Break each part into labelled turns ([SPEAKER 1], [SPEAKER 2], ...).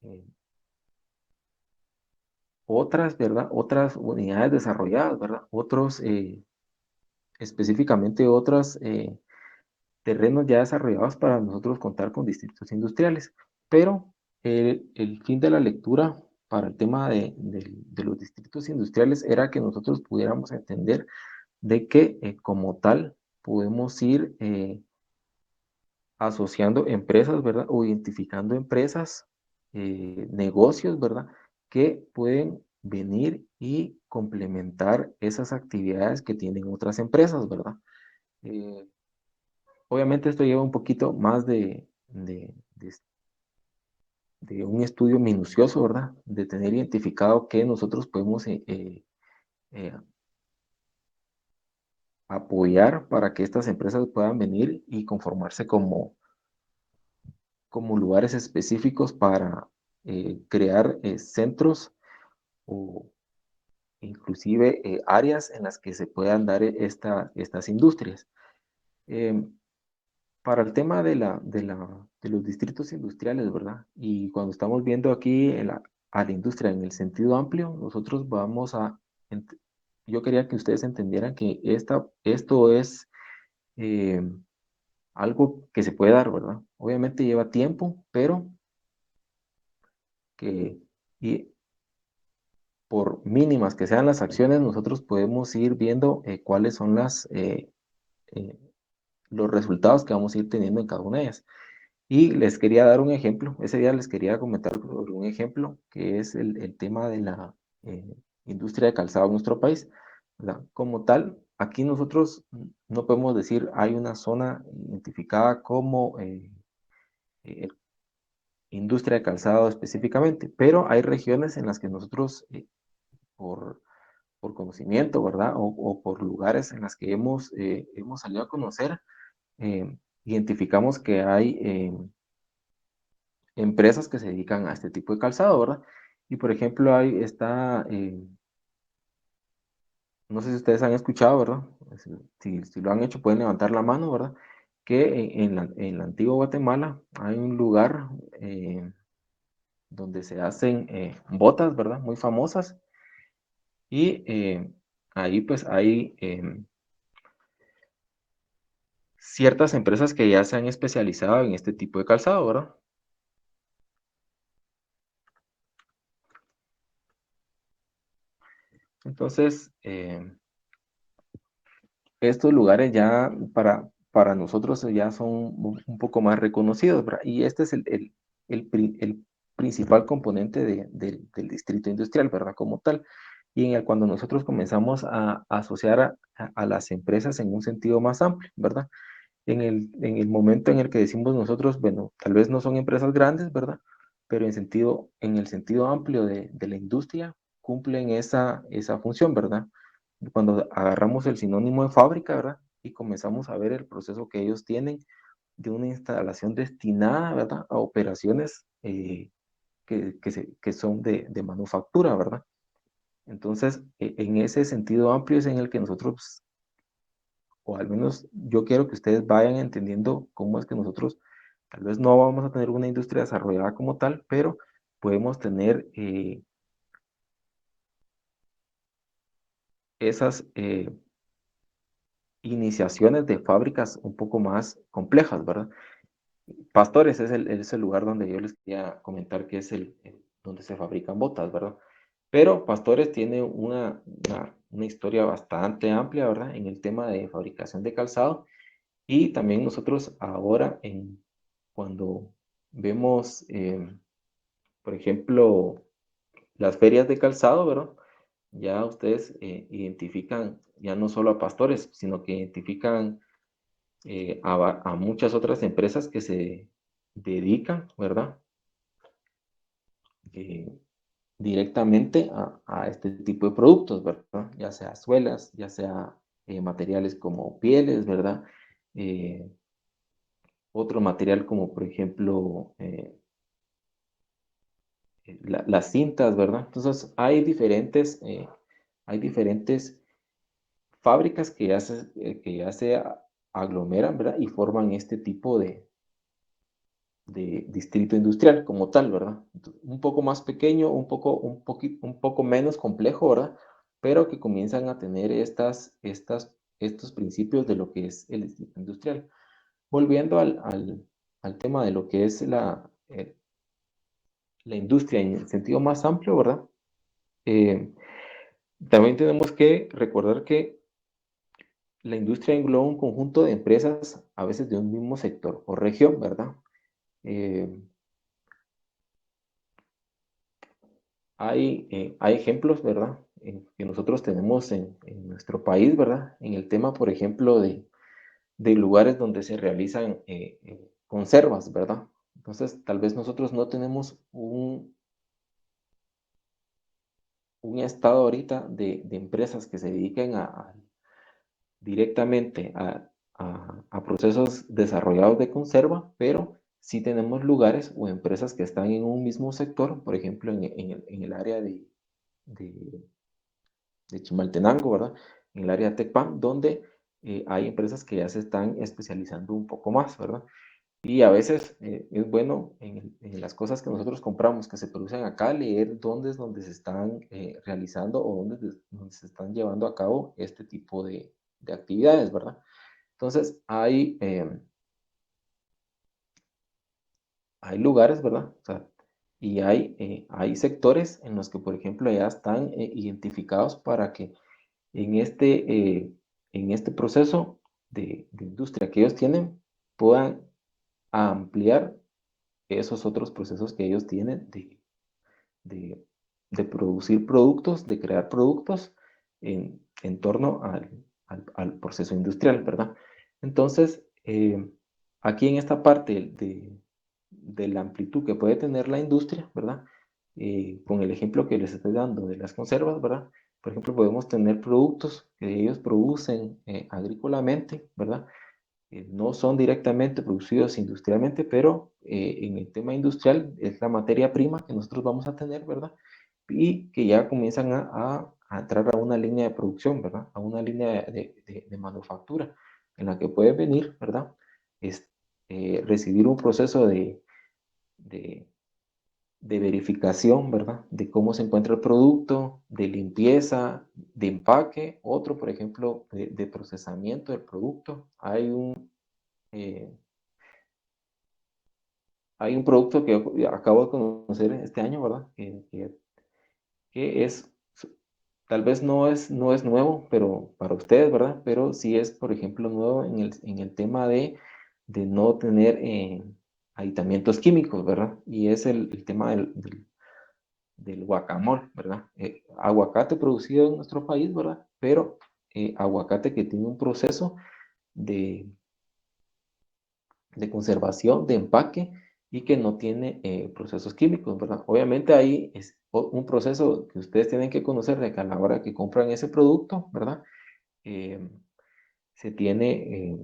[SPEAKER 1] eh, otras, ¿verdad? Otras unidades desarrolladas, ¿verdad? Otros, específicamente otros terrenos ya desarrollados para nosotros contar con distritos industriales. Pero el fin de la lectura para el tema de los distritos industriales era que nosotros pudiéramos entender de que como tal podemos ir asociando empresas, ¿verdad? O identificando empresas, negocios, ¿verdad? Que pueden venir y complementar esas actividades que tienen otras empresas, ¿verdad? Eh, Obviamente esto lleva un poquito más de un estudio minucioso, ¿verdad? De tener identificado que nosotros podemos eh, apoyar para que estas empresas puedan venir y conformarse como lugares específicos para crear centros o inclusive áreas en las que se puedan dar estas industrias. Em, para el tema de los distritos industriales, ¿verdad? Y cuando estamos viendo aquí a la industria en el sentido amplio, nosotros vamos ent- yo quería que ustedes entendieran que esto es eh, algo que se puede dar, ¿verdad? Obviamente lleva tiempo, pero que y por mínimas que sean las acciones, nosotros podemos ir viendo cuáles son eh, los resultados que vamos a ir teniendo en cada una de ellas. Y les quería dar un ejemplo, ese día les quería comentar sobre un ejemplo que es el tema de la industria de calzado en nuestro país, ¿verdad? Como tal, aquí nosotros no podemos decir hay una zona identificada como eh, industria de calzado específicamente, pero hay regiones en las que nosotros, por, por conocimiento, ¿verdad? O por lugares en las que hemos salido a conocer, identificamos que hay empresas que se dedican a este tipo de calzado, ¿verdad? Y por ejemplo, ahí está, no sé si ustedes han escuchado, ¿verdad? Si lo han hecho, pueden levantar la mano, ¿verdad? Que en la antigua Guatemala hay un lugar donde se hacen botas, ¿verdad? Muy famosas. Y ahí pues hay ciertas empresas que ya se han especializado en este tipo de calzado, ¿verdad? Entonces, estos lugares ya para nosotros ya son un poco más reconocidos, ¿verdad? Y este es el principal componente del distrito industrial, ¿verdad? Como tal. Y cuando nosotros comenzamos a asociar a las empresas en un sentido más amplio, ¿verdad? En el momento en el que decimos nosotros, bueno, tal vez no son empresas grandes, ¿verdad? Pero en el sentido amplio de la industria, cumplen esa función, ¿verdad? Cuando agarramos el sinónimo de fábrica, ¿verdad? Y comenzamos a ver el proceso que ellos tienen de una instalación destinada, ¿verdad? A operaciones que son de manufactura, ¿verdad? Entonces, en ese sentido amplio es en el que nosotros, o al menos yo quiero que ustedes vayan entendiendo cómo es que nosotros tal vez no vamos a tener una industria desarrollada como tal, pero podemos tener esas iniciaciones de fábricas un poco más complejas, ¿verdad? Pastores es el lugar donde yo les quería comentar que es donde se fabrican botas, ¿verdad? Pero Pastores tiene una historia bastante amplia, ¿verdad? En el tema de fabricación de calzado. Y también nosotros ahora, cuando vemos, por ejemplo, las ferias de calzado, ¿verdad? Ya ustedes identifican ya no solo a Pastores, sino que identifican a muchas otras empresas que se dedican, ¿verdad? Eh, directamente a este tipo de productos, ¿verdad? Ya sea suelas, ya sea materiales como pieles, ¿verdad? Eh, otro material como, por ejemplo, las cintas, ¿verdad? Entonces, hay diferentes fábricas que ya se aglomeran, ¿verdad? Y forman este tipo de distrito industrial como tal, ¿verdad? Un poco más pequeño, un poco menos complejo, ¿verdad? Pero que comienzan a tener estos principios de lo que es el distrito industrial. Volviendo al tema de lo que es la industria en el sentido más amplio, ¿verdad? Eh, También tenemos que recordar que la industria engloba un conjunto de empresas, a veces de un mismo sector o región, ¿verdad? Eh, hay ejemplos, ¿verdad? Que nosotros tenemos en nuestro país, ¿verdad? En el tema, por ejemplo, de lugares donde se realizan conservas, ¿verdad? Entonces, tal vez nosotros no tenemos un estado ahorita de empresas que se dediquen directamente a procesos desarrollados de conserva, pero sí tenemos lugares o empresas que están en un mismo sector, por ejemplo, en el área de de Chimaltenango, ¿verdad? En el área de Tecpan, donde hay empresas que ya se están especializando un poco más, ¿verdad? Y a veces es bueno en las cosas que nosotros compramos que se producen acá, leer dónde es donde se están realizando o donde se están llevando a cabo este tipo de actividades, ¿verdad? Entonces, hay lugares, ¿verdad? O sea, y hay sectores en los que, por ejemplo, ya están identificados para que en en este proceso de industria que ellos tienen, puedan ampliar esos otros procesos que ellos tienen de, de producir productos, de crear productos en torno al proceso industrial, ¿verdad? Entonces, aquí en esta parte de la amplitud que puede tener la industria, ¿verdad? Con el ejemplo que les estoy dando de las conservas, ¿verdad? Por ejemplo, podemos tener productos que ellos producen agrícolamente, ¿verdad? No son directamente producidos industrialmente, pero en el tema industrial es la materia prima que nosotros vamos a tener, ¿verdad? Y que ya comienzan a entrar a una línea de producción, ¿verdad? A una línea de manufactura en la que puede venir, ¿verdad? Es, recibir un proceso de, de verificación, ¿verdad? De cómo se encuentra el producto, de limpieza, de empaque, otro, por ejemplo, de procesamiento del producto. Eh, Hay un producto que acabo de conocer este año, ¿verdad? Que es, tal vez no es nuevo, pero para ustedes, ¿verdad? Pero sí es, por ejemplo, nuevo en el tema de no tener aditamientos químicos, ¿verdad? Y es el tema del guacamole, ¿verdad? Aguacate producido en nuestro país, ¿verdad? Pero aguacate que tiene un proceso de conservación, de empaque y que no tiene procesos químicos, ¿verdad? Obviamente ahí es un proceso que ustedes tienen que conocer de que a la hora que compran ese producto, ¿verdad? Eh, Se tiene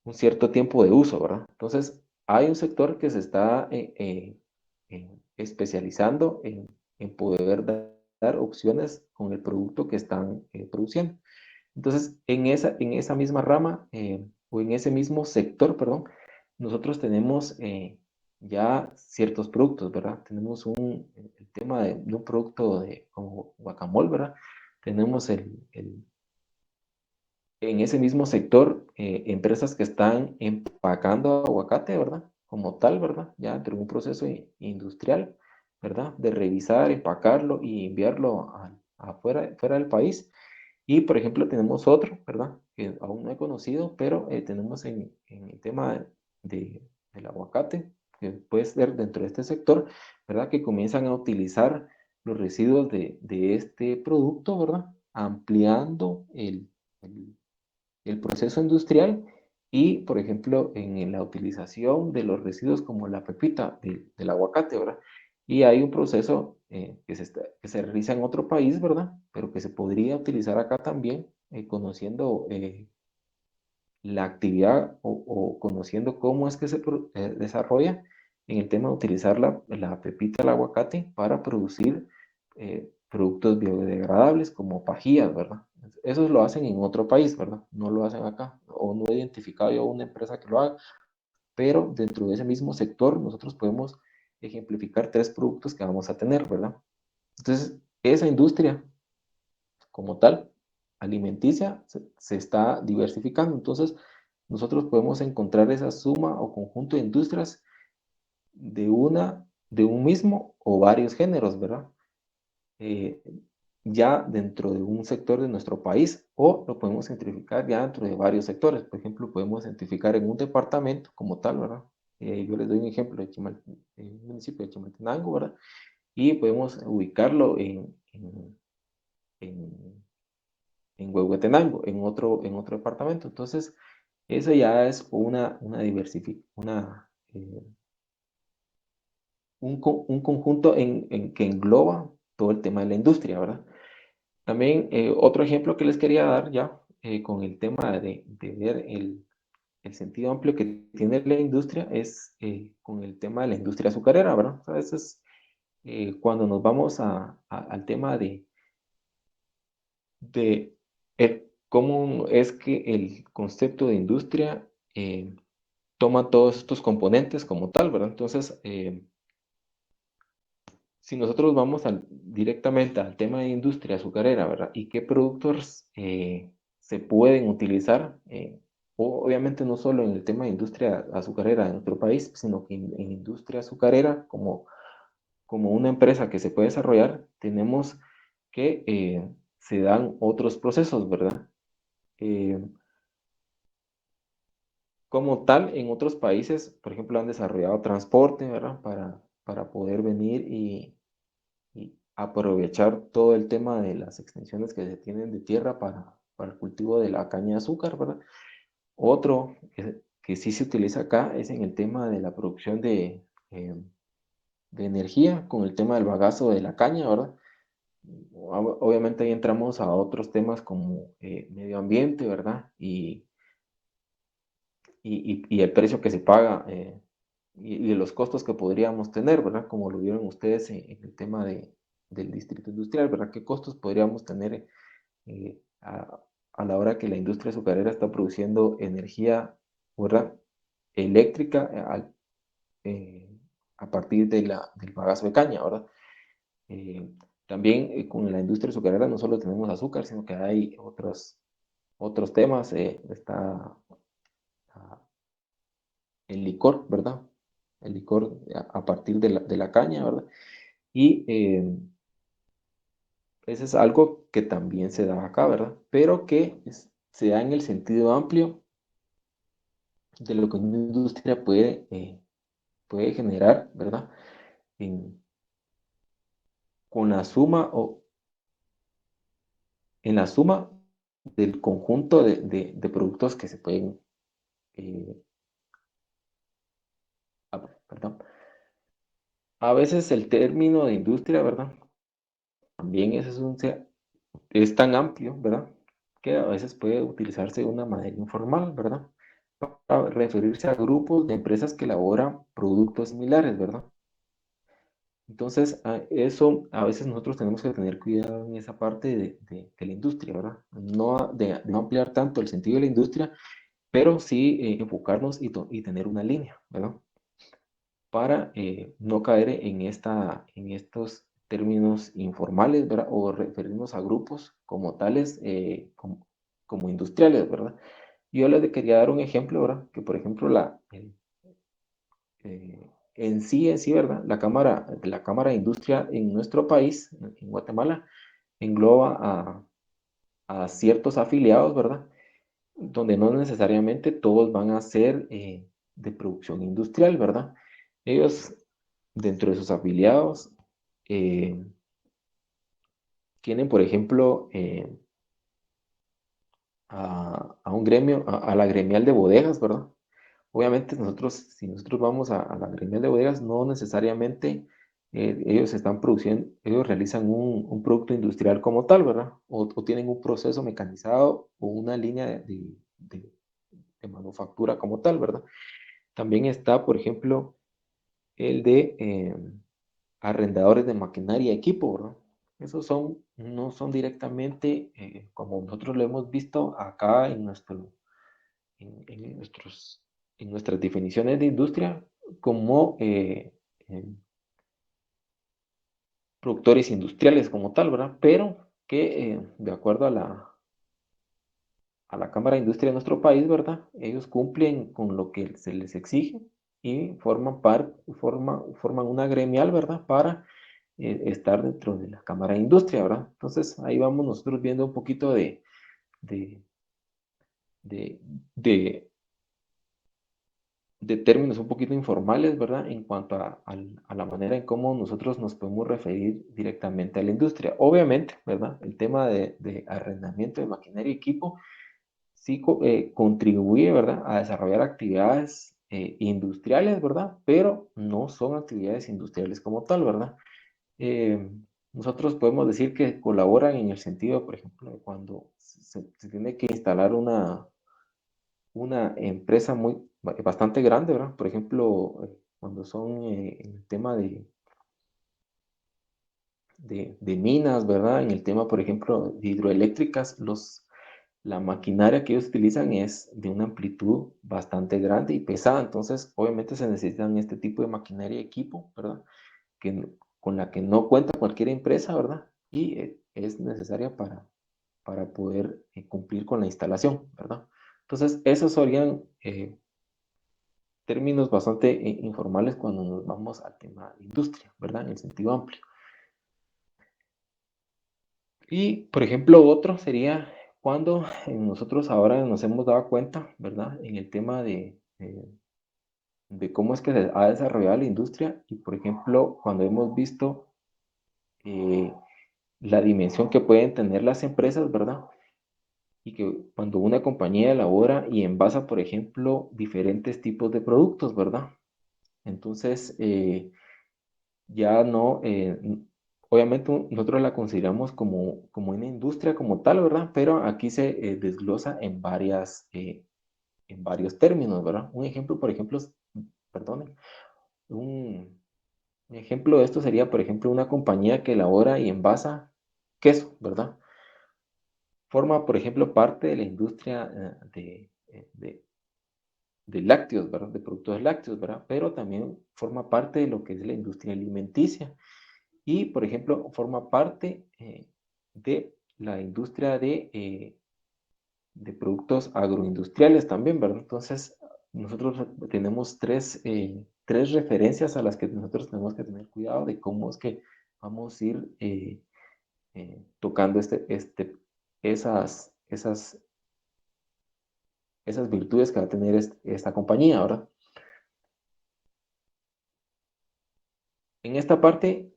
[SPEAKER 1] un cierto tiempo de uso, ¿verdad? Entonces, hay un sector que se está especializando en poder dar opciones con el producto que están produciendo. Entonces, en esa misma rama o en ese mismo sector, perdón, nosotros tenemos ya ciertos productos, ¿verdad? Tenemos el tema de un producto como guacamole, ¿verdad? Tenemos en ese mismo sector empresas que están empacando aguacate, ¿verdad? Como tal, ¿verdad? Ya dentro de un proceso industrial, ¿verdad? De revisar, empacarlo y enviarlo fuera del país. Y, por ejemplo, tenemos otro, ¿verdad? Que aún no he conocido, pero tenemos en el tema del aguacate, que puede ser dentro de este sector, ¿verdad? Que comienzan a utilizar los residuos de este producto, ¿verdad? Ampliando el proceso industrial y, por ejemplo, en la utilización de los residuos como la pepita del aguacate, ¿verdad? Y hay un proceso que se realiza en otro país, ¿verdad? Pero que se podría utilizar acá también, conociendo la actividad o conociendo cómo es que se desarrolla en el tema de utilizar la pepita del aguacate para producir productos biodegradables como pajillas, ¿verdad? Eso lo hacen en otro país, ¿verdad? No lo hacen acá, o no he identificado yo una empresa que lo haga, pero dentro de ese mismo sector nosotros podemos ejemplificar 3 productos que vamos a tener, ¿verdad? Entonces, esa industria como tal, alimenticia, se está diversificando. Entonces, nosotros podemos encontrar esa suma o conjunto de industrias de un mismo o varios géneros, ¿verdad? Eh, ya dentro de un sector de nuestro país o lo podemos centrificar ya dentro de varios sectores. Por ejemplo, podemos centrificar en un departamento como tal, ¿verdad? Yo les doy un ejemplo de en el municipio de Chimaltenango, ¿verdad? Y podemos ubicarlo en, en Huehuetenango, en otro departamento. Entonces, eso ya es una diversificación, un conjunto que engloba todo el tema de la industria, ¿verdad? También otro ejemplo que les quería dar ya con el tema de ver el sentido amplio que tiene la industria es con el tema de la industria azucarera, ¿verdad? A veces cuando nos vamos al tema de cómo es que el concepto de industria toma todos estos componentes como tal, ¿verdad? Entonces, si nosotros vamos directamente al tema de industria azucarera, ¿verdad? ¿Y qué productos se pueden utilizar? Obviamente no solo en el tema de industria azucarera de nuestro país, sino que en industria azucarera como una empresa que se puede desarrollar, tenemos que se dan otros procesos, ¿verdad? Eh, Como tal, en otros países, por ejemplo, han desarrollado transporte, ¿verdad? Para poder venir y aprovechar todo el tema de las extensiones que se tienen de tierra para el cultivo de la caña de azúcar, ¿verdad? Otro que sí se utiliza acá es en el tema de la producción de energía, con el tema del bagazo de la caña, ¿verdad? Obviamente ahí entramos a otros temas como medio ambiente, ¿verdad? Y el precio que se paga y los costos que podríamos tener, ¿verdad? Como lo vieron ustedes en el tema del distrito industrial, ¿verdad? ¿Qué costos podríamos tener eh, a, a la hora que la industria azucarera está produciendo energía, ¿verdad? Eléctrica eh, a partir del bagazo de caña, ¿verdad? Eh, También con la industria azucarera no solo tenemos azúcar, sino que hay otros temas. Está ah, el licor, ¿verdad? El licor a partir de la caña, ¿verdad? Y eso es algo que también se da acá, ¿verdad? Pero que se da en el sentido amplio de lo que una industria puede generar, ¿verdad? En, con la suma o en la suma del conjunto de productos que se pueden, eh, ¿verdad? A veces el término de industria, ¿verdad? También es tan amplio, ¿verdad? Que a veces puede utilizarse de una manera informal, ¿verdad? Para referirse a grupos de empresas que elaboran productos similares, ¿verdad? Entonces, eso a veces nosotros tenemos que tener cuidado en esa parte de la industria, ¿verdad? No, de no ampliar tanto el sentido de la industria, pero sí enfocarnos y tener una línea, ¿verdad? Para no caer en estos términos informales, ¿verdad? O referirnos a grupos como tales, como industriales, ¿verdad? Yo les quería dar un ejemplo, ¿verdad? Que por ejemplo en sí, ¿verdad? La Cámara de Industria en nuestro país, en Guatemala, engloba a ciertos afiliados, ¿verdad? Donde no necesariamente todos van a ser de producción industrial, ¿verdad? Ellos, dentro de sus afiliados, eh, tienen, por ejemplo, a un gremio, a la gremial de bodegas, ¿verdad? Obviamente nosotros, si nosotros vamos a la gremial de bodegas, no necesariamente ellos están produciendo, ellos realizan un producto industrial como tal, ¿verdad? O tienen un proceso mecanizado o una línea de manufactura como tal, ¿verdad? También está, por ejemplo, el de arrendadores de maquinaria y equipo, ¿verdad? Esos no son directamente, como nosotros lo hemos visto acá en nuestros en nuestras definiciones de industria como productores industriales como tal, ¿verdad? Pero que de acuerdo a la Cámara de Industria de nuestro país, ¿verdad? Ellos cumplen con lo que se les exige y forman una gremial, ¿verdad? Para estar dentro de la Cámara de Industria, ¿verdad? Entonces ahí vamos nosotros viendo un poquito de, de, de, de términos un poquito informales, ¿verdad? En cuanto a la manera en cómo nosotros nos podemos referir directamente a la industria. Obviamente, ¿verdad? El tema de arrendamiento de maquinaria y equipo sí contribuye, ¿verdad? A desarrollar actividades industriales, ¿verdad? Pero no son actividades industriales como tal, ¿verdad? Eh, nosotros podemos decir que colaboran en el sentido, por ejemplo, de cuando se tiene que instalar una empresa bastante grande, ¿verdad? Por ejemplo, cuando son en el tema de minas, ¿verdad? En el tema, por ejemplo, de hidroeléctricas, la maquinaria que ellos utilizan es de una amplitud bastante grande y pesada, entonces obviamente se necesitan este tipo de maquinaria y equipo, ¿verdad? Con la que no cuenta cualquier empresa, ¿verdad? Y es necesaria para poder cumplir con la instalación, ¿verdad? Entonces, esos serían términos bastante informales cuando nos vamos al tema de industria, ¿verdad? En el sentido amplio. Y, por ejemplo, otro sería cuando nosotros ahora nos hemos dado cuenta, ¿verdad? En el tema de cómo es que se ha desarrollado la industria y, por ejemplo, cuando hemos visto eh, la dimensión que pueden tener las empresas, ¿verdad? Y que cuando una compañía elabora y envasa, por ejemplo, diferentes tipos de productos, ¿verdad? Entonces, ya no, obviamente nosotros la consideramos como una industria como tal, ¿verdad? Pero aquí se desglosa en varios términos, ¿verdad? Un ejemplo, por ejemplo, perdón, un ejemplo de esto sería, por ejemplo, una compañía que elabora y envasa queso, ¿verdad? Forma, por ejemplo, parte de la industria de lácteos, ¿verdad? De productos lácteos, ¿verdad? Pero también forma parte de lo que es la industria alimenticia. Y, por ejemplo, forma parte de la industria de productos agroindustriales también, ¿verdad? Entonces, nosotros tenemos tres referencias a las que nosotros tenemos que tener cuidado de cómo es que vamos a ir tocando esas virtudes que va a tener esta compañía, ¿verdad? En esta parte,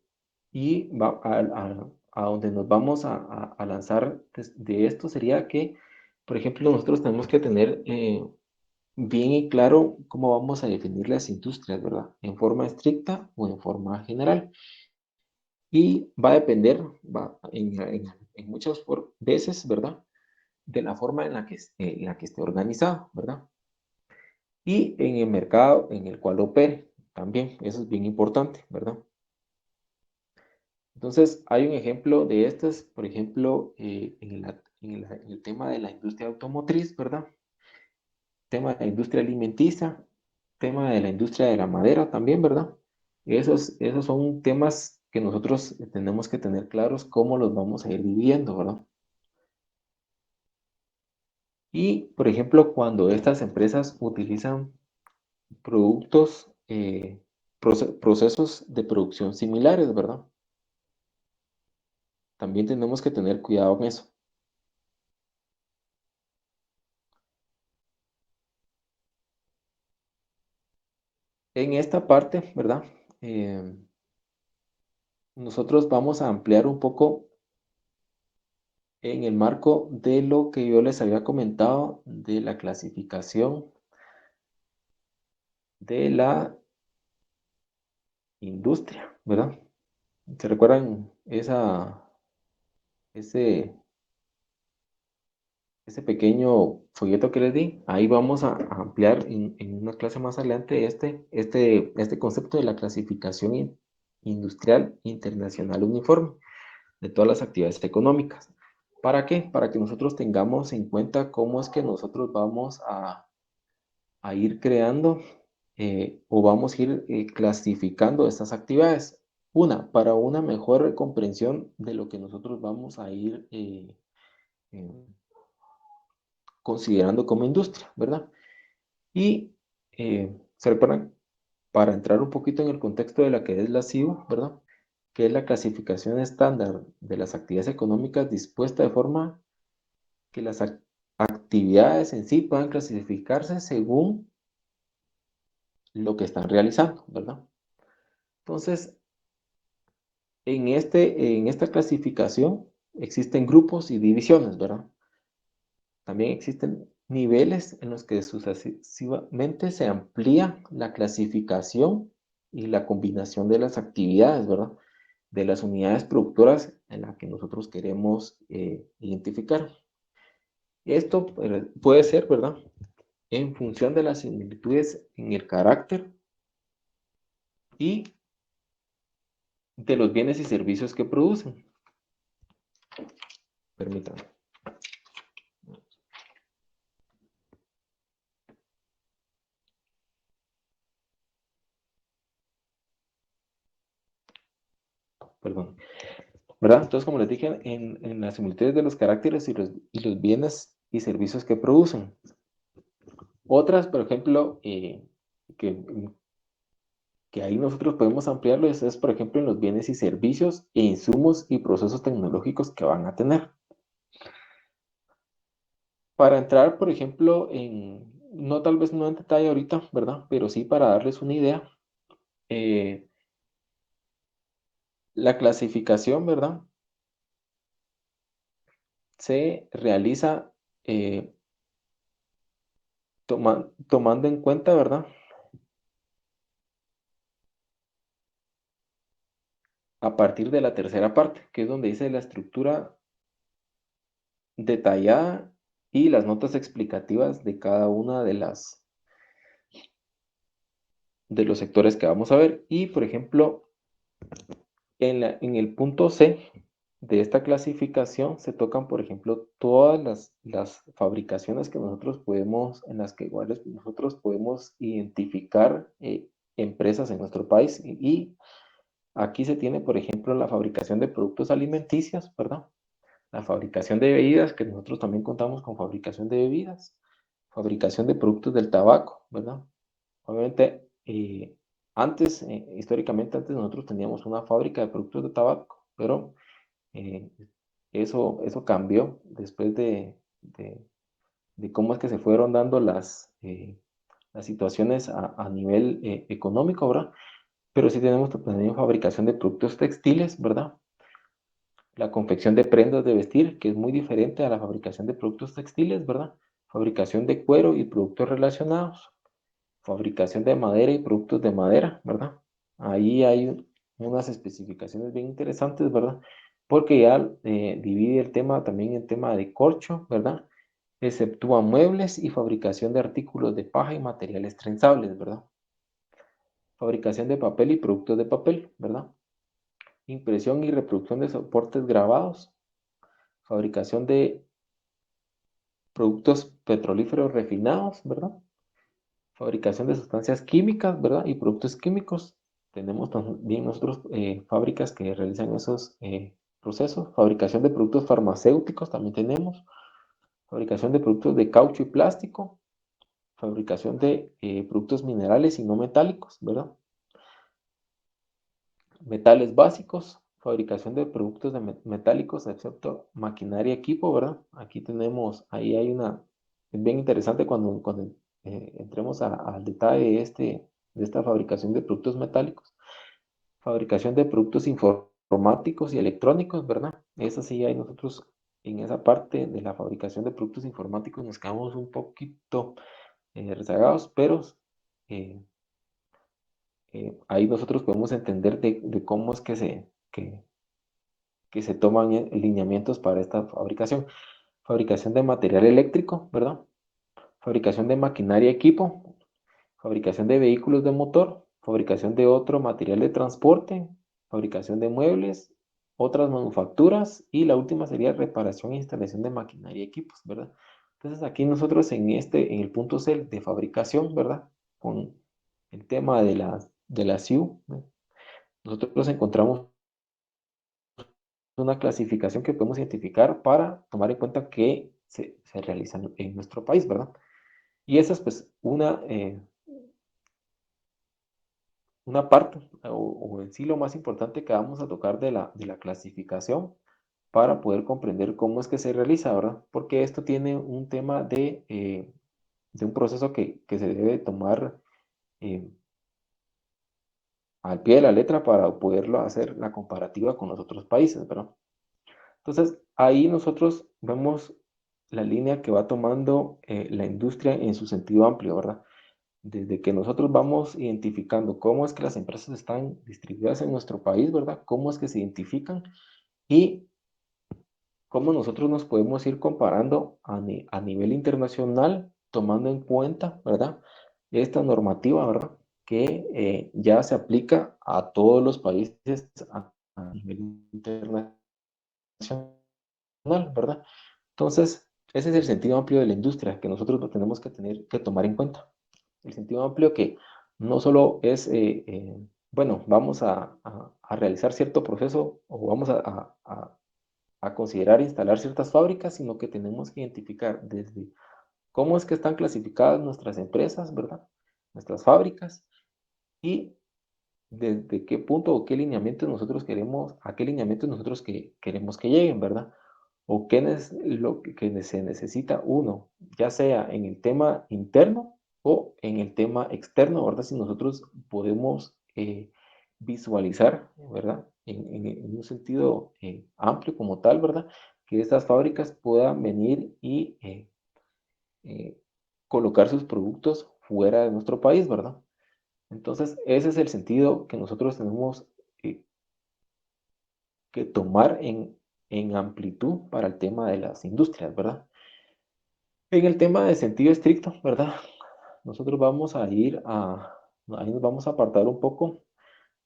[SPEAKER 1] y a donde nos vamos a lanzar de esto sería que, por ejemplo, nosotros tenemos que tener bien y claro cómo vamos a definir las industrias, ¿verdad? En forma estricta o en forma general. Y va a depender, en muchas veces, ¿verdad? De la forma en la que esté organizado, ¿verdad? Y en el mercado en el cual opere, también, eso es bien importante, ¿verdad? Entonces, hay un ejemplo de estas, por ejemplo, en el tema de la industria automotriz, ¿verdad? Tema de la industria alimenticia, tema de la industria de la madera también, ¿verdad? Esos son temas que nosotros tenemos que tener claros cómo los vamos a ir viviendo, ¿verdad? Y, por ejemplo, cuando estas empresas utilizan productos, procesos de producción similares, ¿verdad? También tenemos que tener cuidado en eso. En esta parte, ¿verdad? Nosotros vamos a ampliar un poco en el marco de lo que yo les había comentado de la clasificación de la industria, ¿verdad? ¿Se recuerdan ese, ese pequeño folleto que les di? Ahí vamos a ampliar en una clase más adelante este concepto de la clasificación industrial internacional uniforme de todas las actividades económicas. ¿Para qué? Para que nosotros tengamos en cuenta cómo es que nosotros vamos a ir creando o vamos a ir clasificando estas actividades. Una, para una mejor comprensión de lo que nosotros vamos a ir eh, considerando como industria, ¿verdad? Y se recuerdan, para entrar un poquito en el contexto de la que es la CIO, ¿verdad? Que es la clasificación estándar de las actividades económicas dispuesta de forma que las actividades en sí puedan clasificarse según lo que están realizando, ¿verdad? Entonces, en esta clasificación existen grupos y divisiones, ¿verdad? También existen niveles en los que sucesivamente se amplía la clasificación y la combinación de las actividades, ¿verdad? De las unidades productoras en las que nosotros queremos identificar. Esto puede ser, ¿verdad? En función de las similitudes en el carácter y de los bienes y servicios que producen. Permítanme. Perdón. ¿Verdad? Entonces, como les dije, en las similitudes de los caracteres y los bienes y servicios que producen. Otras, por ejemplo, que, que ahí nosotros podemos ampliarlo, es, por ejemplo, en los bienes y servicios e insumos y procesos tecnológicos que van a tener. Para entrar, por ejemplo, no tal vez no en detalle ahorita, ¿verdad? Pero sí para darles una idea, eh, la clasificación, ¿verdad? Se realiza tomando en cuenta, ¿verdad? A partir de la tercera parte, que es donde dice la estructura detallada y las notas explicativas de cada una de los sectores que vamos a ver. Y, por ejemplo, en el punto C de esta clasificación se tocan, por ejemplo, todas las fabricaciones que nosotros podemos, en las que iguales nosotros podemos identificar empresas en nuestro país. Y aquí se tiene, por ejemplo, la fabricación de productos alimenticios, ¿verdad? La fabricación de bebidas, que nosotros también contamos con fabricación de bebidas, fabricación de productos del tabaco, ¿verdad? Obviamente, históricamente antes nosotros teníamos una fábrica de productos de tabaco, pero eh, eso cambió después de cómo es que se fueron dando las situaciones a nivel económico, ¿verdad? Pero sí tenemos también fabricación de productos textiles, ¿verdad? La confección de prendas de vestir, que es muy diferente a la fabricación de productos textiles, ¿verdad? Fabricación de cuero y productos relacionados. Fabricación de madera y productos de madera, ¿verdad? Ahí hay unas especificaciones bien interesantes, ¿verdad? Porque ya divide el tema también en tema de corcho, ¿verdad? Exceptúa muebles y fabricación de artículos de paja y materiales trenzables, ¿verdad? Fabricación de papel y productos de papel, ¿verdad? Impresión y reproducción de soportes grabados. Fabricación de productos petrolíferos refinados, ¿verdad? Fabricación de sustancias químicas, ¿verdad? Y productos químicos. Tenemos también nosotros fábricas que realizan esos procesos. Fabricación de productos farmacéuticos también tenemos. Fabricación de productos de caucho y plástico. Fabricación de productos minerales y no metálicos, ¿verdad? Metales básicos. Fabricación de productos de metálicos, excepto maquinaria y equipo, ¿verdad? Aquí tenemos, ahí hay es bien interesante cuando entremos al detalle de esta fabricación de productos metálicos. Fabricación de productos informáticos y electrónicos, ¿verdad? Esa sí hay nosotros en esa parte de la fabricación de productos informáticos nos quedamos un poquito rezagados, pero eh, ahí nosotros podemos entender de cómo es que se toman lineamientos para esta fabricación. Fabricación de material eléctrico, ¿verdad? Fabricación de maquinaria y equipo, fabricación de vehículos de motor, fabricación de otro material de transporte, fabricación de muebles, otras manufacturas y la última sería reparación e instalación de maquinaria y equipos, ¿verdad? Entonces aquí nosotros en el punto C de fabricación, ¿verdad? Con el tema de la SIU, ¿no? Nosotros encontramos una clasificación que podemos identificar para tomar en cuenta que se realizan en nuestro país, ¿verdad? Y esa es pues una parte o en sí lo más importante que vamos a tocar de la clasificación para poder comprender cómo es que se realiza, ¿verdad? Porque esto tiene un tema de un proceso que se debe tomar eh, al pie de la letra para poderlo hacer la comparativa con los otros países, ¿verdad? Entonces, ahí nosotros vemos la línea que va tomando la industria en su sentido amplio, ¿verdad? Desde que nosotros vamos identificando cómo es que las empresas están distribuidas en nuestro país, ¿verdad? Cómo es que se identifican y cómo nosotros nos podemos ir comparando a nivel internacional, tomando en cuenta, ¿verdad? Esta normativa, ¿verdad? Que ya se aplica a todos los países a nivel internacional, ¿verdad? Entonces, ese es el sentido amplio de la industria que nosotros lo tenemos que tener que tomar en cuenta. El sentido amplio que no solo es, bueno, vamos a realizar cierto proceso o vamos a considerar instalar ciertas fábricas, sino que tenemos que identificar desde cómo es que están clasificadas nuestras empresas, ¿verdad? Nuestras fábricas y desde qué punto o qué lineamientos nosotros queremos, a qué lineamientos nosotros queremos que lleguen, ¿verdad? O qué es lo que se necesita uno, ya sea en el tema interno o en el tema externo, ¿verdad? Si nosotros podemos visualizar, ¿verdad? En un sentido amplio como tal, ¿verdad? Que estas fábricas puedan venir y eh, colocar sus productos fuera de nuestro país, ¿verdad? Entonces, ese es el sentido que nosotros tenemos eh, que tomar en amplitud para el tema de las industrias, ¿verdad? En el tema de sentido estricto, ¿verdad? Nosotros vamos a ahí nos vamos a apartar un poco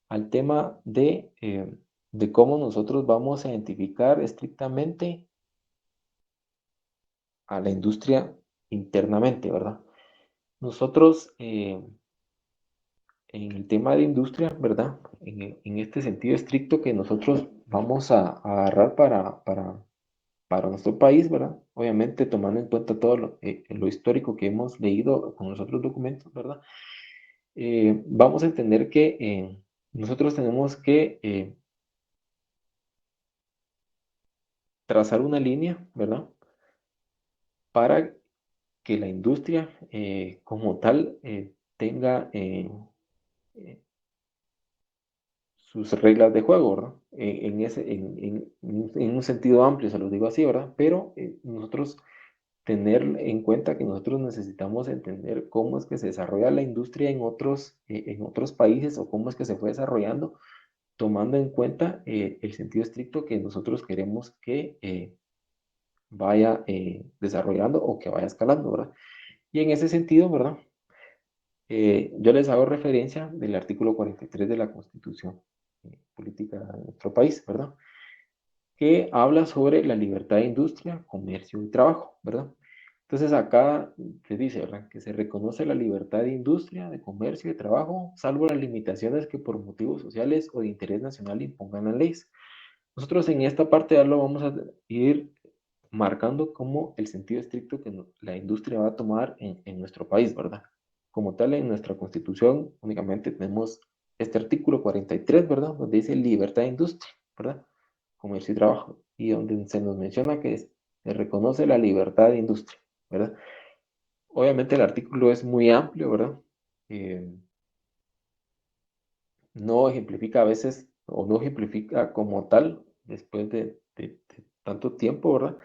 [SPEAKER 1] al tema de cómo nosotros vamos a identificar estrictamente a la industria internamente, ¿verdad? Nosotros, en el tema de industria, ¿verdad? En este sentido estricto que nosotros vamos a agarrar para nuestro país, ¿verdad? Obviamente tomando en cuenta todo lo histórico que hemos leído con los otros documentos, ¿verdad? Vamos a entender que nosotros tenemos que trazar una línea, ¿verdad? Para que la industria como tal tenga eh, sus reglas de juego, ¿verdad? En un sentido amplio, se los digo así, ¿verdad? Pero nosotros tener en cuenta que nosotros necesitamos entender cómo es que se desarrolla la industria en otros países o cómo es que se fue desarrollando, tomando en cuenta el sentido estricto que nosotros queremos que vaya desarrollando o que vaya escalando, ¿verdad? Y en ese sentido, ¿verdad? Yo les hago referencia del artículo 43 de la Constitución Política de nuestro país, ¿verdad? Que habla sobre la libertad de industria, comercio y trabajo, ¿verdad? Entonces acá se dice, ¿verdad? Que se reconoce la libertad de industria, de comercio y de trabajo, salvo las limitaciones que por motivos sociales o de interés nacional impongan las leyes. Nosotros en esta parte ya lo vamos a ir marcando como el sentido estricto que la industria va a tomar en nuestro país, ¿verdad? Como tal, en nuestra constitución únicamente tenemos este artículo 43, ¿verdad? Donde dice libertad de industria, ¿verdad? Comercio y trabajo, y donde se nos menciona que se reconoce la libertad de industria, ¿verdad? Obviamente el artículo es muy amplio, ¿verdad? Eh, no ejemplifica a veces, o no ejemplifica como tal, después de tanto tiempo, ¿verdad?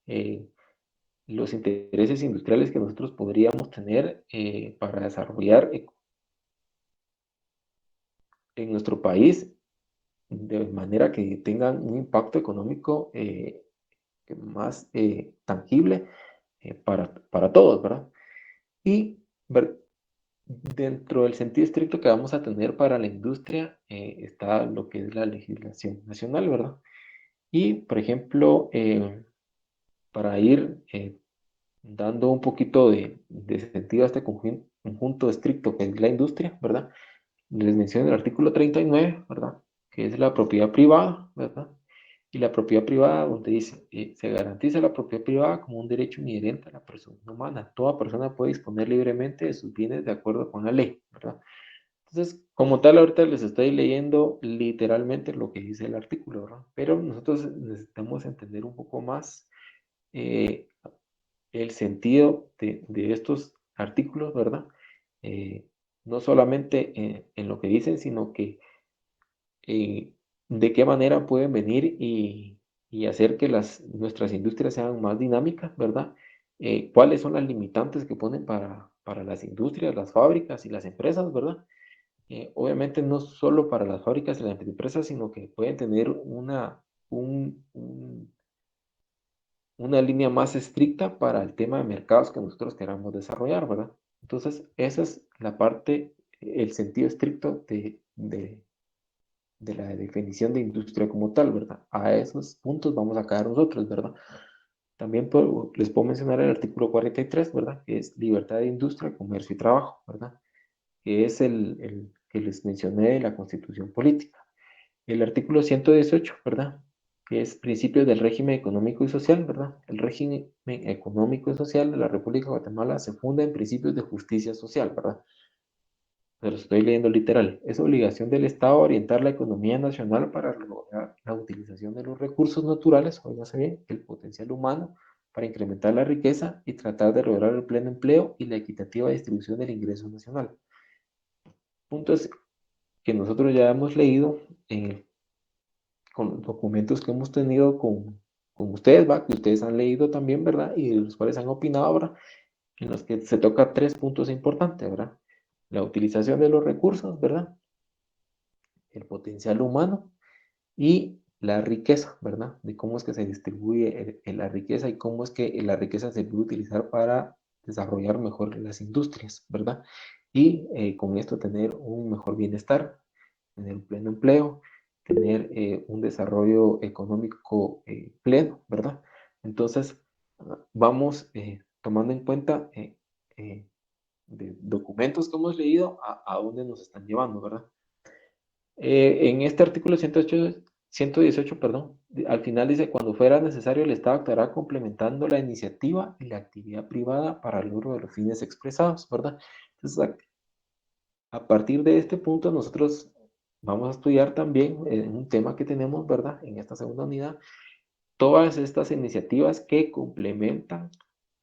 [SPEAKER 1] Eh, los intereses industriales que nosotros podríamos tener para desarrollar en nuestro país de manera que tengan un impacto económico más tangible para todos, ¿verdad? Y dentro del sentido estricto que vamos a tener para la industria está lo que es la legislación nacional, ¿verdad? Y, por ejemplo, para ir dando un poquito de sentido a este conjunto estricto que es la industria, ¿verdad? Les menciono el artículo 39, ¿verdad? Que es la propiedad privada, ¿verdad? Y la propiedad privada, donde dice, se garantiza la propiedad privada como un derecho inherente a la persona humana. Toda persona puede disponer libremente de sus bienes de acuerdo con la ley, ¿verdad? Entonces, como tal, ahorita les estoy leyendo literalmente lo que dice el artículo, ¿verdad? Pero nosotros necesitamos entender un poco más eh, el sentido de estos artículos, ¿verdad? Eh, no solamente en lo que dicen, sino que de qué manera pueden venir y hacer que nuestras industrias sean más dinámicas, ¿verdad? ¿Cuáles son las limitantes que ponen para las industrias, las fábricas y las empresas, ¿verdad? Obviamente no solo para las fábricas y las empresas, sino que pueden tener una línea más estricta para el tema de mercados que nosotros queramos desarrollar, ¿verdad? Entonces, esa es la parte, el sentido estricto de la definición de industria como tal, ¿verdad? A esos puntos vamos a caer nosotros, ¿verdad? También les puedo mencionar el artículo 43, ¿verdad? Que es libertad de industria, comercio y trabajo, ¿verdad? Que es el que les mencioné de la Constitución Política. El artículo 118, ¿verdad? Que es principios del régimen económico y social, ¿verdad? El régimen económico y social de la República de Guatemala se funda en principios de justicia social, ¿verdad? Pero estoy leyendo literal. Es obligación del Estado orientar la economía nacional para lograr la utilización de los recursos naturales, oígase bien, el potencial humano, para incrementar la riqueza y tratar de lograr el pleno empleo y la equitativa distribución del ingreso nacional. Puntos que nosotros ya hemos leído con los documentos que hemos tenido con ustedes, ¿va? Que ustedes han leído también, ¿verdad? Y de los cuales han opinado ahora, en los que se toca tres puntos importantes, ¿verdad? La utilización de los recursos, ¿verdad? El potencial humano y la riqueza, ¿verdad? De cómo es que se distribuye la riqueza y cómo es que la riqueza se puede utilizar para desarrollar mejor las industrias, ¿verdad? Y con esto tener un mejor bienestar, tener un pleno empleo, tener un desarrollo económico pleno, ¿verdad? Entonces, vamos tomando en cuenta de documentos que hemos leído a dónde nos están llevando, ¿verdad? En este artículo 118, perdón, al final dice, cuando fuera necesario, el Estado actuará complementando la iniciativa y la actividad privada para el logro de los fines expresados, ¿verdad? Entonces, a partir de este punto, nosotros vamos a estudiar también un tema que tenemos, ¿verdad? En esta segunda unidad, todas estas iniciativas que complementan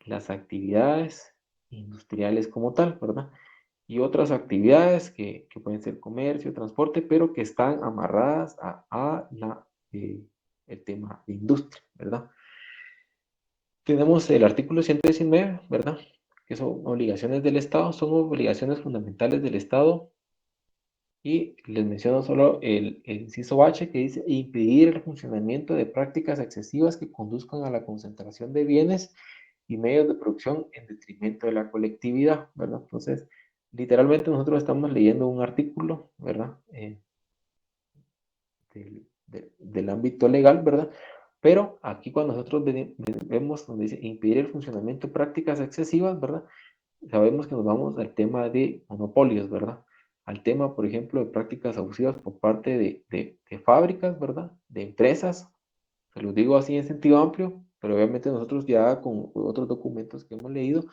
[SPEAKER 1] las actividades industriales como tal, ¿verdad? Y otras actividades que pueden ser comercio, transporte, pero que están amarradas a el tema de industria, ¿verdad? Tenemos el artículo 119, ¿verdad? Que son obligaciones del Estado, son obligaciones fundamentales del Estado y les menciono solo el inciso H que dice impedir el funcionamiento de prácticas excesivas que conduzcan a la concentración de bienes y medios de producción en detrimento de la colectividad, ¿verdad? Entonces, literalmente nosotros estamos leyendo un artículo, ¿verdad? Del ámbito legal, ¿verdad? Pero aquí cuando nosotros vemos donde dice impedir el funcionamiento de prácticas excesivas, ¿verdad? Sabemos que nos vamos al tema de monopolios, ¿verdad? Al tema, por ejemplo, de prácticas abusivas por parte de fábricas, ¿verdad? De empresas, se los digo así en sentido amplio, pero obviamente nosotros ya con otros documentos que hemos leído,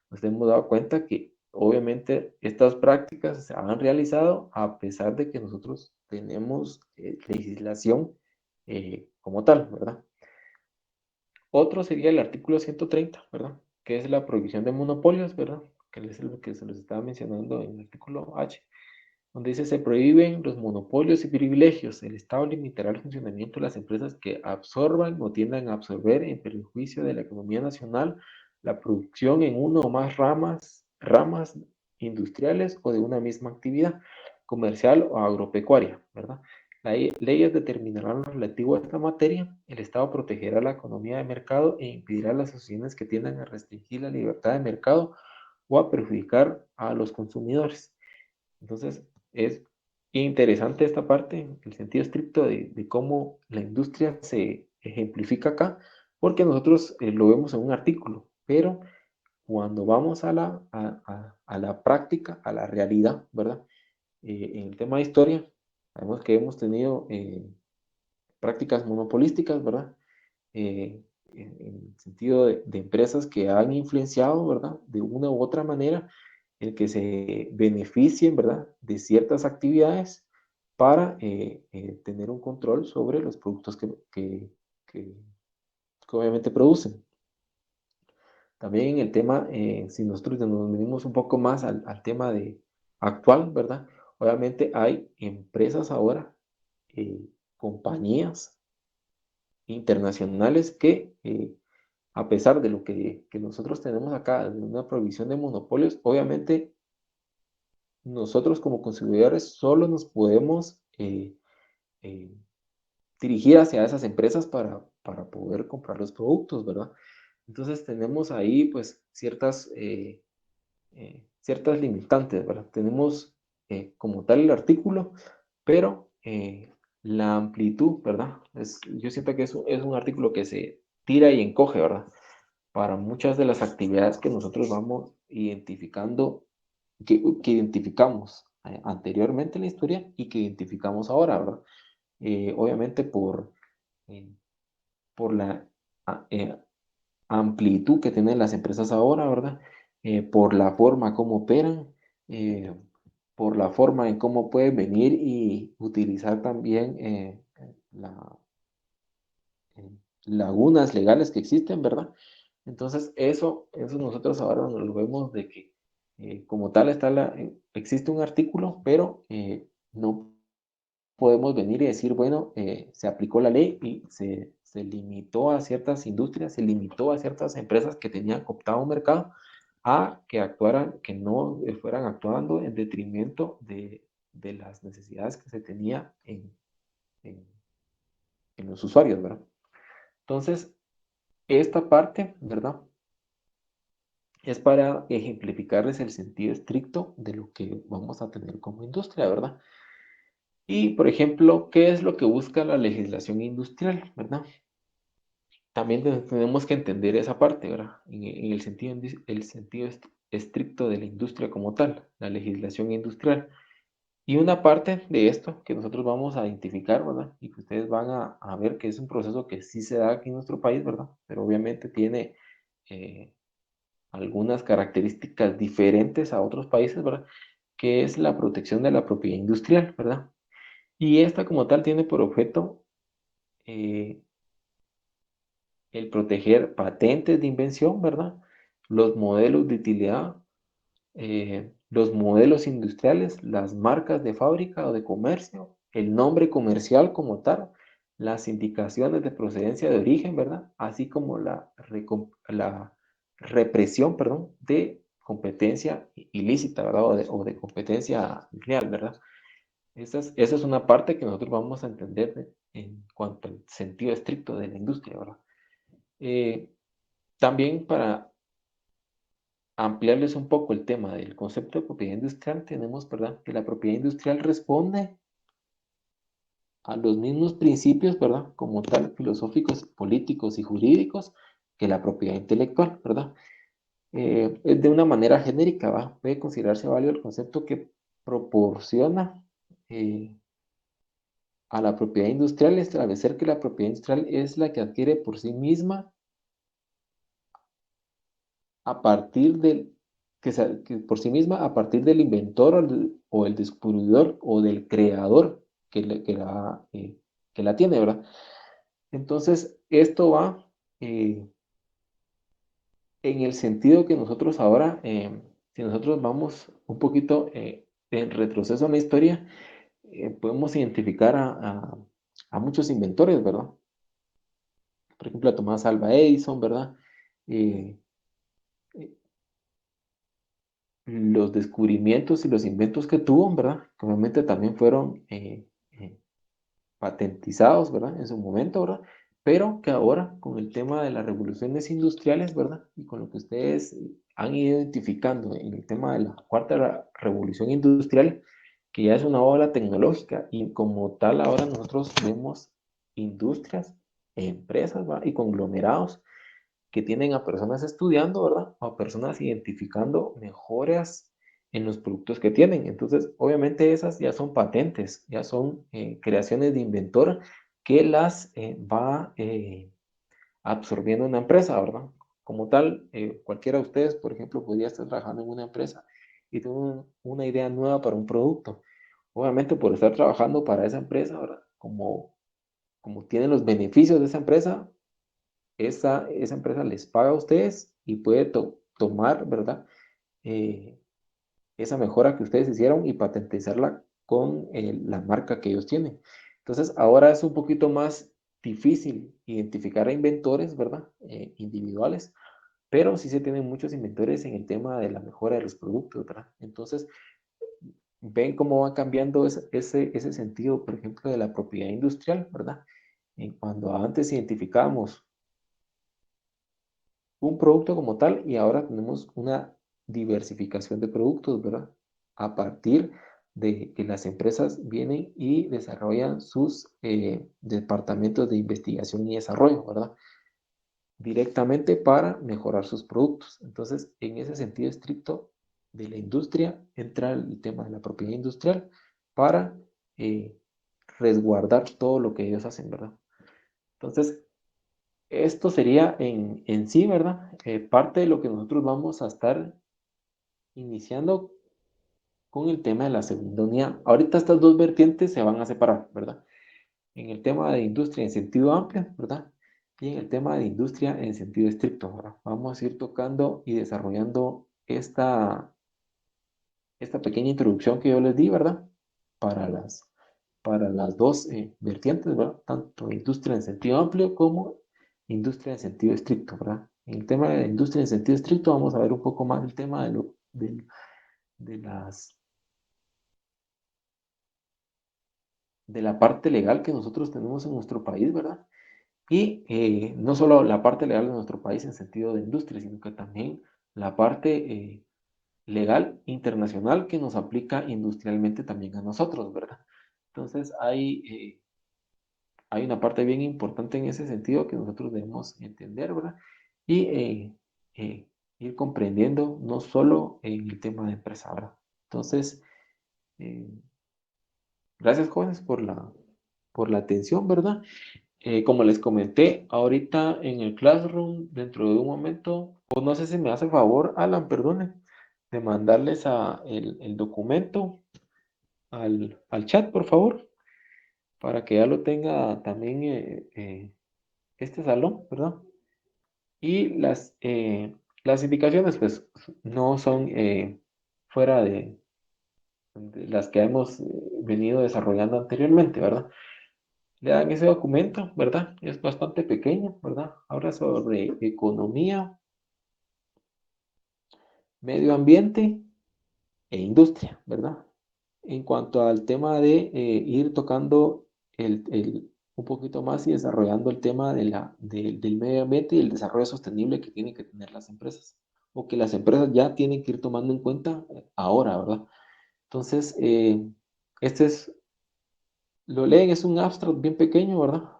[SPEAKER 1] nos hemos dado cuenta que obviamente estas prácticas se han realizado a pesar de que nosotros tenemos legislación como tal, ¿verdad? Otro sería el artículo 130, ¿verdad? Que es la prohibición de monopolios, ¿verdad? Que es lo que se les estaba mencionando en el artículo H, donde dice se prohíben los monopolios y privilegios. El Estado limitará el funcionamiento de las empresas que absorban o tiendan a absorber en perjuicio de la economía nacional la producción en una o más ramas industriales o de una misma actividad comercial o agropecuaria, ¿verdad? Leyes determinarán lo relativo a esta materia. El Estado protegerá la economía de mercado e impedirá las asociaciones que tiendan a restringir la libertad de mercado o a perjudicar a los consumidores. Entonces, es interesante esta parte, el sentido estricto de cómo la industria se ejemplifica acá, porque nosotros lo vemos en un artículo, pero cuando vamos a la práctica, a la realidad, ¿verdad? En el tema de historia, sabemos que hemos tenido prácticas monopolísticas, ¿verdad? En el sentido de empresas que han influenciado, ¿verdad? De una u otra manera, el que se beneficien, ¿verdad? De ciertas actividades para tener un control sobre los productos que obviamente producen. También en el tema, si nosotros nos venimos un poco más al tema de actual, ¿verdad? Obviamente hay empresas ahora, compañías internacionales que, a pesar de lo que nosotros tenemos acá, de una prohibición de monopolios, obviamente nosotros como consumidores solo nos podemos eh, dirigir hacia esas empresas para poder comprar los productos, ¿verdad? Entonces tenemos ahí pues ciertas limitantes, ¿verdad? Tenemos como tal el artículo, pero la amplitud, ¿verdad? Yo siento que es un artículo que se tira y encoge, ¿verdad? Para muchas de las actividades que nosotros vamos identificando, que identificamos anteriormente en la historia y que identificamos ahora, ¿verdad? Obviamente eh, por la a- eh, amplitud que tienen las empresas ahora, ¿verdad? Por la forma como operan, eh, por la forma en cómo pueden venir y utilizar también la, eh, lagunas legales que existen, ¿verdad? Entonces, eso nosotros ahora nos lo vemos de que como tal existe un artículo, pero no podemos venir y decir, bueno, se aplicó la ley y se limitó a ciertas industrias, se limitó a ciertas empresas que tenían cooptado un mercado a que actuaran, que no fueran actuando en detrimento de las necesidades que se tenía en, en los usuarios, ¿verdad? Entonces, esta parte, ¿verdad? Es para ejemplificarles el sentido estricto de lo que vamos a tener como industria, ¿verdad? Y, por ejemplo, ¿qué es lo que busca la legislación industrial, ¿verdad? También tenemos que entender esa parte, ¿verdad? En el sentido estricto de la industria como tal, la legislación industrial. Y una parte de esto que nosotros vamos a identificar, ¿verdad? Y que ustedes van a ver que es un proceso que sí se da aquí en nuestro país, ¿verdad? Pero obviamente tiene eh, algunas características diferentes a otros países, ¿verdad? Que es la protección de la propiedad industrial, ¿verdad? Y esta como tal tiene por objeto eh, el proteger patentes de invención, ¿verdad? Los modelos de utilidad, los modelos industriales, las marcas de fábrica o de comercio, el nombre comercial como tal, las indicaciones de procedencia de origen, ¿verdad? Así como la represión, perdón, de competencia ilícita, ¿verdad? O de competencia desleal, ¿verdad? Esa es una parte que nosotros vamos a entender en cuanto al sentido estricto de la industria, ¿verdad? Eh, También para ampliarles un poco el tema del concepto de propiedad industrial, tenemos, ¿verdad?, que la propiedad industrial responde a los mismos principios, ¿verdad?, como tal, filosóficos, políticos y jurídicos que la propiedad intelectual, ¿verdad? De una manera genérica, ¿va? Puede considerarse válido el concepto que proporciona a la propiedad industrial establecer que la propiedad industrial es la que adquiere por sí misma a partir que por sí misma, a partir del inventor o el descubridor o del creador que la tiene, ¿verdad? Entonces, esto va en el sentido que nosotros ahora, si nosotros vamos un poquito en retroceso en la historia, podemos identificar a muchos inventores, ¿verdad? Por ejemplo, a Tomás Alva Edison, ¿verdad? Eh, los descubrimientos y los inventos que tuvo, ¿verdad? Que obviamente también fueron patentizados, ¿verdad? En su momento, ¿verdad? Pero que ahora, con el tema de las revoluciones industriales, ¿verdad? Y con lo que ustedes han ido identificando en el tema de la cuarta revolución industrial, que ya es una ola tecnológica y como tal ahora nosotros vemos industrias, empresas, ¿verdad? Y conglomerados que tienen a personas estudiando, ¿verdad? A personas identificando mejoras en los productos que tienen. Entonces, obviamente esas ya son patentes, ya son creaciones de inventor que las va absorbiendo una empresa, ¿verdad? Como tal, cualquiera de ustedes, por ejemplo, podría estar trabajando en una empresa y tener una idea nueva para un producto. Obviamente, por estar trabajando para esa empresa, ¿verdad? Como tienen los beneficios de esa empresa, esa empresa les paga a ustedes y puede tomar, ¿verdad? Eh, esa mejora que ustedes hicieron y patentizarla con la marca que ellos tienen. Entonces, ahora es un poquito más difícil identificar a inventores, ¿verdad? Individuales, pero sí se tienen muchos inventores en el tema de la mejora de los productos, ¿verdad? Entonces, ven cómo va cambiando ese sentido, por ejemplo, de la propiedad industrial, ¿verdad? Cuando antes identificábamos un producto como tal y ahora tenemos una diversificación de productos, ¿verdad? A partir de que las empresas vienen y desarrollan sus departamentos de investigación y desarrollo, ¿verdad? Directamente para mejorar sus productos. Entonces, en ese sentido estricto de la industria, entra el tema de la propiedad industrial para eh, resguardar todo lo que ellos hacen, ¿verdad? Entonces, esto sería en sí, ¿verdad? Parte de lo que nosotros vamos a estar iniciando con el tema de la segunda unidad. Ahorita estas dos vertientes se van a separar, ¿verdad? En el tema de industria en sentido amplio, ¿verdad? Y en el tema de industria en sentido estricto, ¿verdad? Vamos a ir tocando y desarrollando esta pequeña introducción que yo les di, ¿verdad? Para las dos vertientes, ¿verdad? Tanto industria en sentido amplio como industria en sentido estricto, ¿verdad? En el tema de industria en sentido estricto vamos a ver un poco más el tema de las, de la parte legal que nosotros tenemos en nuestro país, ¿verdad? Y no solo la parte legal de nuestro país en sentido de industria, sino que también la parte legal internacional que nos aplica industrialmente también a nosotros, ¿verdad? Entonces hay una parte bien importante en ese sentido que nosotros debemos entender, ¿verdad? Y eh, ir comprendiendo no solo en el tema de empresa, ¿verdad? Entonces, eh, gracias jóvenes por la atención, ¿verdad? Como les comenté, ahorita en el Classroom, dentro de un momento, o no sé si me hace favor, Alan, perdone, de mandarles el documento al chat, por favor, para que ya lo tenga también este salón, ¿verdad? Y las indicaciones, pues, no son fuera de las que hemos venido desarrollando anteriormente, ¿verdad? Le dan ese documento, ¿verdad? Es bastante pequeño, ¿verdad? Habla sobre economía, medio ambiente e industria, ¿verdad? En cuanto al tema de ir tocando un poquito más y desarrollando el tema del medio ambiente y el desarrollo sostenible que tienen que tener las empresas, o que las empresas ya tienen que ir tomando en cuenta ahora, ¿verdad? Entonces, este es, lo leen, es un abstract bien pequeño, ¿verdad?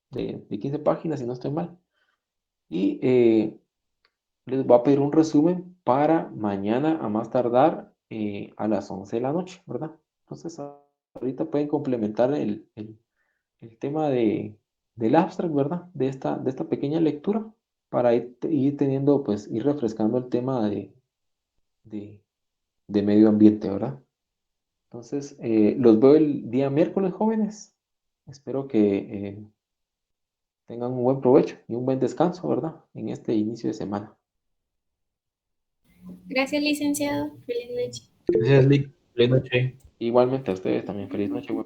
[SPEAKER 1] De 15 páginas, si no estoy mal. Y les voy a pedir un resumen para mañana a más tardar a las 11 de la noche, ¿verdad? Entonces, ahorita pueden complementar el tema del abstract, ¿verdad? De esta pequeña lectura para ir teniendo, pues, ir refrescando el tema de, de medio ambiente, ¿verdad? Entonces, los veo el día miércoles, jóvenes. Espero que tengan un buen provecho y un buen descanso, ¿verdad? En este inicio de semana.
[SPEAKER 2] Gracias, licenciado. Feliz noche.
[SPEAKER 3] Gracias, Lick. Buenas noches.
[SPEAKER 1] Igualmente a ustedes también, feliz noche, güey.